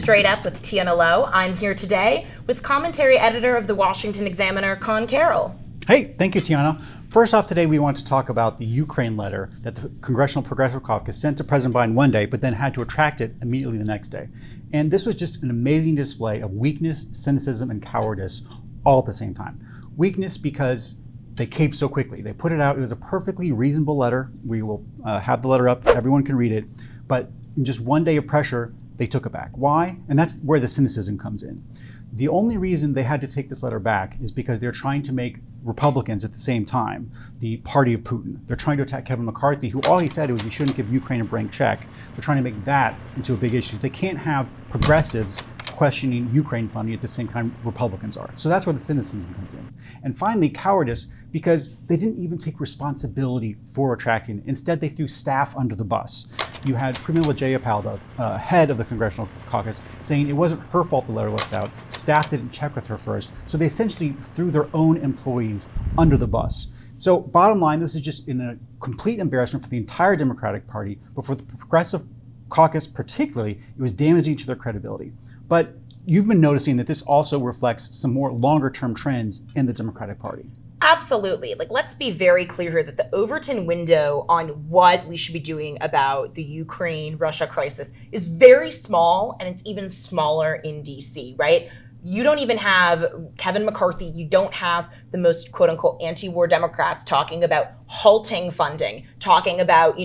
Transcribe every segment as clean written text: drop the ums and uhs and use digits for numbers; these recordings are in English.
Straight Up with Tiana Lowe. I'm here today with commentary editor of the Washington Examiner, Con Carroll. Hey, thank you, Tiana. First off, today we want to talk about the Ukraine letter that the Congressional Progressive Caucus sent to President Biden one day, but then had to retract it immediately the next day. And this was just an amazing display of weakness, cynicism, and cowardice all at the same time. Weakness because they caved so quickly. They put it out. It was a perfectly reasonable letter. We will have the letter up. Everyone can read it. But in just one day of pressure, they took it back. Why? And that's where the cynicism comes in. The only reason they had to take this letter back is because they're trying to make Republicans at the same time the party of Putin. They're trying to attack Kevin McCarthy, who all he said was we shouldn't give Ukraine a blank check. They're trying to make that into a big issue. They can't have progressives questioning Ukraine funding at the same time Republicans are. So that's where the cynicism comes in. And finally, cowardice, because they didn't even take responsibility for retracting. Instead, they threw staff under the bus. You had Pramila Jayapal, the head of the Congressional Caucus, saying it wasn't her fault the letter was out. Staff didn't check with her first. So they essentially threw their own employees under the bus. So bottom line, this is just a complete embarrassment for the entire Democratic Party, but for the Progressive Caucus particularly, it was damaging to their credibility. But you've been noticing that this also reflects some more longer-term trends in the Democratic Party. Absolutely. Let's be very clear here that the Overton window on what we should be doing about the Ukraine-Russia crisis is very small, and it's even smaller in DC, right? You don't even have Kevin McCarthy. You don't have the most quote-unquote anti-war Democrats talking about halting funding, talking about,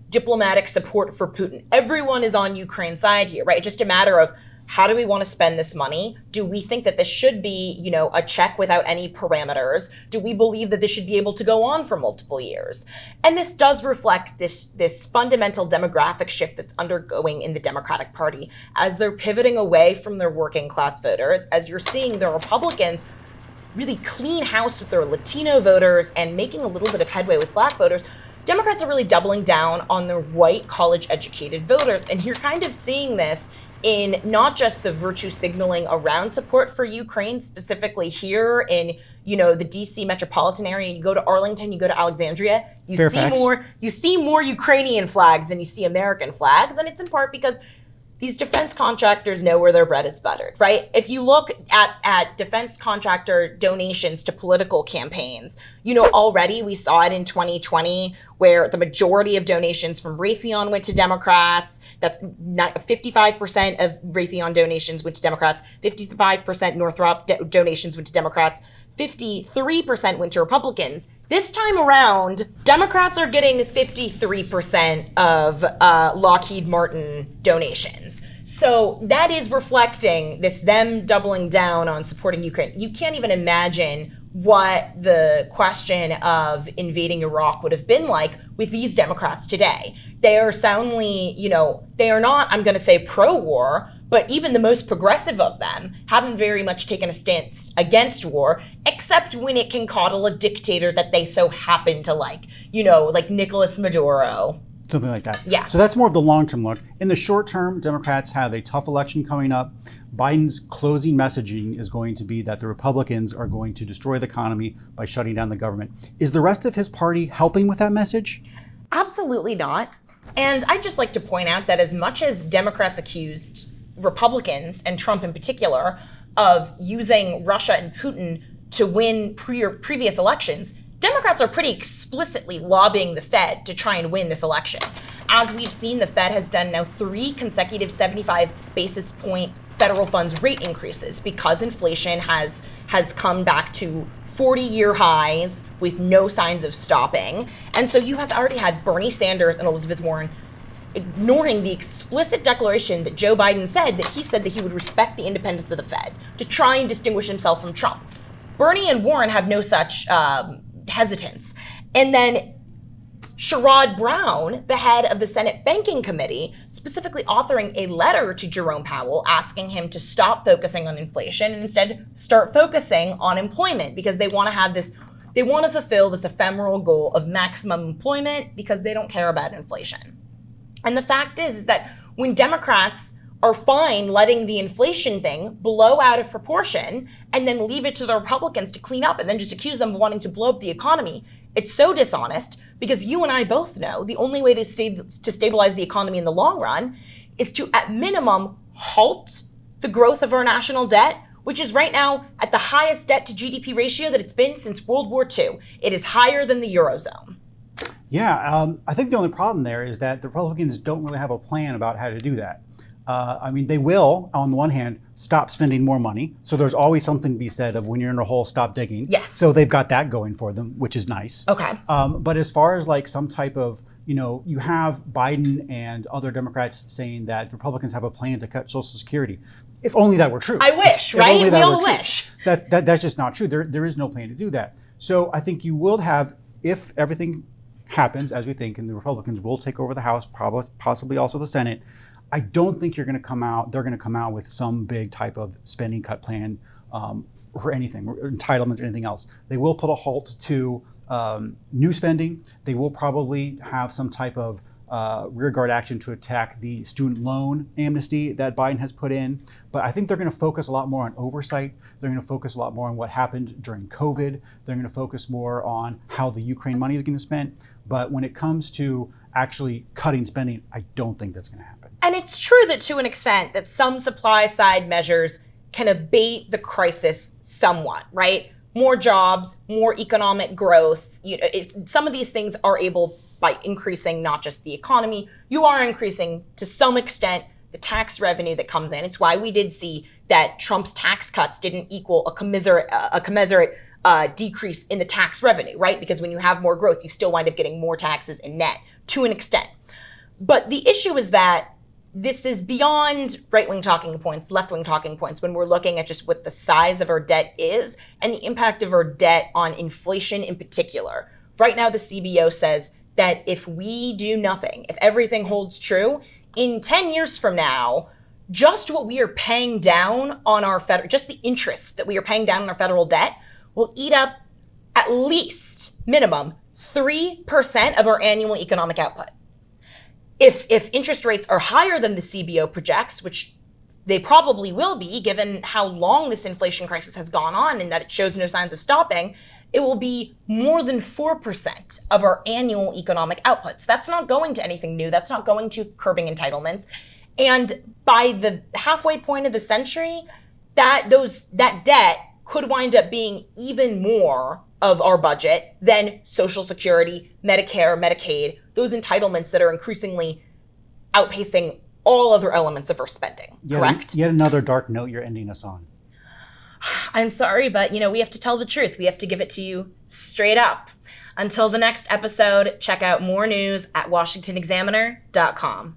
diplomatic support for Putin. Everyone is on Ukraine's side here, right? It's just a matter of how do we want to spend this money? Do we think that this should be, a check without any parameters? Do we believe that this should be able to go on for multiple years? And this does reflect this fundamental demographic shift that's undergoing in the Democratic Party as they're pivoting away from their working class voters, as you're seeing the Republicans really clean house with their Latino voters and making a little bit of headway with Black voters. Democrats are really doubling down on their white college-educated voters. And you're kind of seeing this in not just the virtue signaling around support for Ukraine, specifically here in, the DC metropolitan area. You go to Arlington, you go to Alexandria, you see more Ukrainian flags than you see American flags. And it's in part because these defense contractors know where their bread is buttered, right? If you look at defense contractor donations to political campaigns, already we saw it in 2020 where the majority of donations from Raytheon went to Democrats. That's 55% of Raytheon donations went to Democrats, 55% Northrop donations went to Democrats, 53% went to Republicans. This time around, Democrats are getting 53% of Lockheed Martin donations. So that is reflecting them doubling down on supporting Ukraine. You can't even imagine what the question of invading Iraq would have been like with these Democrats today. They are soundly, they are not, I'm going to say, pro-war, but even the most progressive of them haven't very much taken a stance against war, except when it can coddle a dictator that they so happen to like Nicolas Maduro. Something like that. Yeah. So that's more of the long-term look. In the short term, Democrats have a tough election coming up. Biden's closing messaging is going to be that the Republicans are going to destroy the economy by shutting down the government. Is the rest of his party helping with that message? Absolutely not. And I'd just like to point out that as much as Democrats accused Republicans, and Trump in particular, of using Russia and Putin to win previous elections, Democrats are pretty explicitly lobbying the Fed to try and win this election. As we've seen, the Fed has done now 3 consecutive 75 basis point federal funds rate increases because inflation has come back to 40-year highs with no signs of stopping. And so you have already had Bernie Sanders and Elizabeth Warren ignoring the explicit declaration that Joe Biden said that he would respect the independence of the Fed to try and distinguish himself from Trump. Bernie and Warren have no such hesitance. And then Sherrod Brown, the head of the Senate Banking Committee, specifically authoring a letter to Jerome Powell asking him to stop focusing on inflation and instead start focusing on employment because they want to fulfill this ephemeral goal of maximum employment because they don't care about inflation. And the fact is that when Democrats are fine letting the inflation thing blow out of proportion and then leave it to the Republicans to clean up and then just accuse them of wanting to blow up the economy, it's so dishonest because you and I both know the only way to stabilize the economy in the long run is to, at minimum, halt the growth of our national debt, which is right now at the highest debt to GDP ratio that it's been since World War II. It is higher than the Eurozone. Yeah, I think the only problem there is that the Republicans don't really have a plan about how to do that. I mean, they will, on the one hand, stop spending more money. So there's always something to be said of when you're in a hole, stop digging. Yes. So they've got that going for them, which is nice. Okay. But as far as like some type of, you have Biden and other Democrats saying that Republicans have a plan to cut Social Security. If only that were true. I wish, right? We all wish. That's just not true. There is no plan to do that. So I think you will have, if everything happens as we think, and the Republicans will take over the House, probably, possibly also the Senate, I don't think they're going to come out with some big type of spending cut plan for anything, entitlements or anything else. They will put a halt to new spending. They will probably have some type of rearguard action to attack the student loan amnesty that Biden has put in. But I think they're going to focus a lot more on oversight. They're going to focus a lot more on what happened during COVID. They're going to focus more on how the Ukraine money is going to be spent. But when it comes to actually cutting spending, I don't think that's going to happen. And it's true that to an extent that some supply side measures can abate the crisis somewhat, right? More jobs, more economic growth. Some of these things are able, by increasing not just the economy, you are increasing to some extent the tax revenue that comes in. It's why we did see that Trump's tax cuts didn't equal a commensurate decrease in the tax revenue, right? Because when you have more growth, you still wind up getting more taxes in net to an extent. But the issue is that this is beyond right-wing talking points, left-wing talking points, when we're looking at just what the size of our debt is and the impact of our debt on inflation in particular. Right now, the CBO says that if we do nothing, if everything holds true, in 10 years from now, just what we are paying down on our just the interest that we are paying down on our federal debt will eat up at least minimum 3% of our annual economic output. If interest rates are higher than the CBO projects, which they probably will be given how long this inflation crisis has gone on and that it shows no signs of stopping, it will be more than 4% of our annual economic outputs. That's not going to anything new. That's not going to curbing entitlements. And by the halfway point of the century, that debt could wind up being even more of our budget than Social Security, Medicare, Medicaid, those entitlements that are increasingly outpacing all other elements of our spending, correct? Yet another dark note you're ending us on. I'm sorry, but we have to tell the truth. We have to give it to you straight up. Until the next episode, check out more news at washingtonexaminer.com.